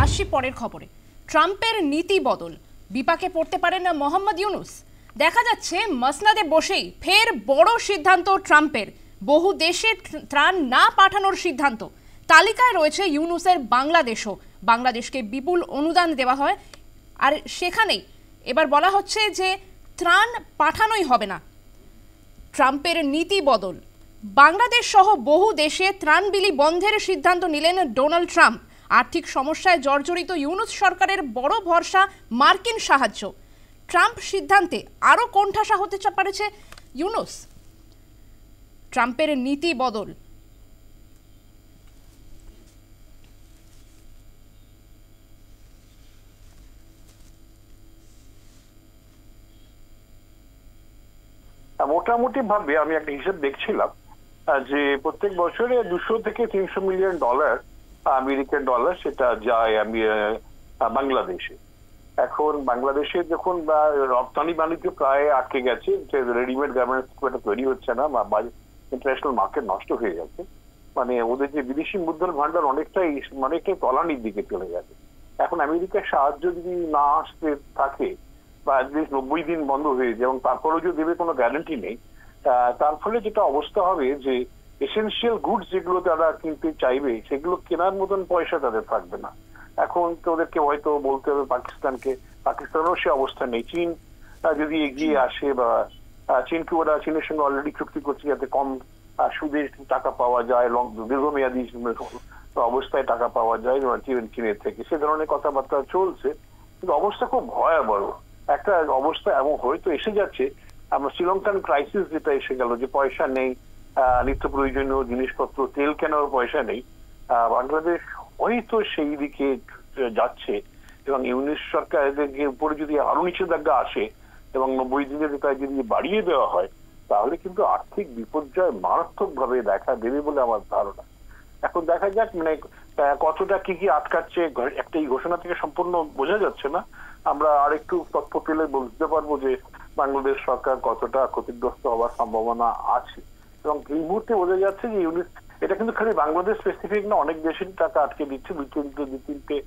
আসছি পরের খবরে। ট্রাম্পের নীতি বদল, বিপাকে পড়তে পারেন না মোহাম্মদ ইউনুস। দেখা যাচ্ছে মসনাদে বসেই ফের বড় সিদ্ধান্ত ট্রাম্পের, বহু দেশে ত্রাণ না পাঠানোর সিদ্ধান্ত। তালিকায় রয়েছে ইউনুসের বাংলাদেশও। বাংলাদেশকে বিপুল অনুদান দেওয়া হয়, আর সেখানেই এবার বলা হচ্ছে যে ত্রাণ পাঠানোই হবে না। ট্রাম্পের নীতি বদল, বাংলাদেশ সহ বহু দেশে ত্রাণ বিলি বন্ধের সিদ্ধান্ত নিলেন ডোনাল্ড ট্রাম্প। আর্থিক সমস্যায় জর্জরিত ইউনুস সরকারের বড় ভরসা মার্কিন সাহায্য। ট্রাম্প সিদ্ধান্তে আরও কোণঠাসা হতে পারেছে ইউনুস। ট্রাম্পের নীতি বদল, মোটামুটি ভাবে আমি একটা হিসেব দেখছিলাম যে প্রত্যেক বছরে 200 থেকে 300 মিলিয়ন ডলার, আমেরিকান ডলার, সেটা যায় বাংলাদেশে। এখন বাংলাদেশে যখন রপ্তানি বাণিজ্য প্রায় আটকে গেছে, যে রেডিমেড গার্মেন্টস তৈরি হচ্ছে না, বা ইন্টারন্যাশনাল মার্কেট নষ্ট হয়ে গেছে, মানে ওদের যে বিদেশি মুদ্রার ভান্ডার অনেকটাই তলানির দিকে চলে গেছে। এখন আমেরিকার সাহায্য যদি না আসতে থাকে বা অ্যাটলিস্ট 90 দিন বন্ধ হয়ে যায়, এবং তারপরেও যদি দেবে কোনো গ্যারান্টি নেই, তার ফলে যেটা অবস্থা হবে যে এসেনশিয়াল গুডস যেগুলো তারা কিনতে চাইবে সেগুলো কেনার মতন পয়সা তাদের থাকবে না। এখন তো ওদেরকে হয়তো বলতে হবে পাকিস্তানেরও সে অবস্থা নেই। চীন যদি এগিয়ে আসে, বা চীনের সঙ্গে অলরেডি চুক্তি করছে যাতে কম সুদে টাকা পাওয়া যায়, দীর্ঘমেয়াদী অবস্থায় টাকা পাওয়া যায় চীনের থেকে, সে ধরনের কথাবার্তা চলছে। কিন্তু অবস্থা খুব ভয়াবহ একটা অবস্থা এমন হয়তো এসে যাচ্ছে। আমরা শ্রীলঙ্কান ক্রাইসিস যেটা এসে গেল, যে পয়সা নেই, নিত্য প্রয়োজনীয় জিনিসপত্র, তেল কেনার পয়সা নেই, বাংলাদেশ হয়তো সেই দিকে যাচ্ছে। এবং ইউনিশ সরকারের উপরে যদি আরো নিষেধাজ্ঞা আসে এবং 90 দিনের যদি বাড়িয়ে দেওয়া হয়, তাহলে কিন্তু আর্থিক বিপর্যয় মারাত্মক ভাবে দেখা দেবে বলে আমার ধারণা। এখন দেখা যাক মানে কতটা কি কি আটকাচ্ছে, একটা এই ঘোষণা থেকে সম্পূর্ণ বোঝা যাচ্ছে না। আমরা আরেকটু তথ্য পেলে বুঝতে পারবো যে বাংলাদেশ সরকার কতটা ক্ষতিগ্রস্ত হওয়ার সম্ভাবনা আছে। এবং এই মুহূর্তে বোঝা যাচ্ছে যে ইউনিট, এটা কিন্তু খালি বাংলাদেশ স্পেসিফিক না, অনেক দেশের টাকা আটকে দিচ্ছে, দুই তিনটে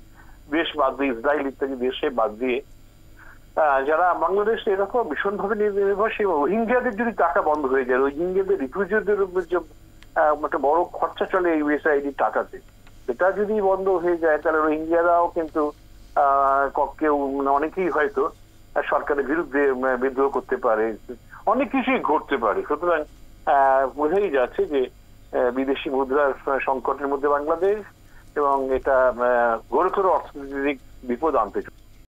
দেশ বাদ দিয়ে, ইসরায়েল ইত্যাদি দেশে বাদ দিয়ে, যারা বাংলাদেশ এরকম ভীষণভাবে নির্ভরশীল। রোহিঙ্গাদের যদি টাকা বন্ধ হয়ে যায়, রোহিঙ্গাদের রিফিউজিদের উপর যে একটা বড় খরচা চলে ইউএসআইডি টাকাতে, সেটা যদি বন্ধ হয়ে যায়, তাহলে রোহিঙ্গারাও কিন্তু কেউ অনেকেই হয়তো সরকারের বিরুদ্ধে বিদ্রোহ করতে পারে, অনেক কিছুই ঘটতে পারে। সুতরাং বোঝাই যাচ্ছে যে বিদেশি মুদ্রার সংকটের মধ্যে বাংলাদেশ, এবং এটা ঘোরতর অর্থনৈতিক বিপদ আনতে চলেছে।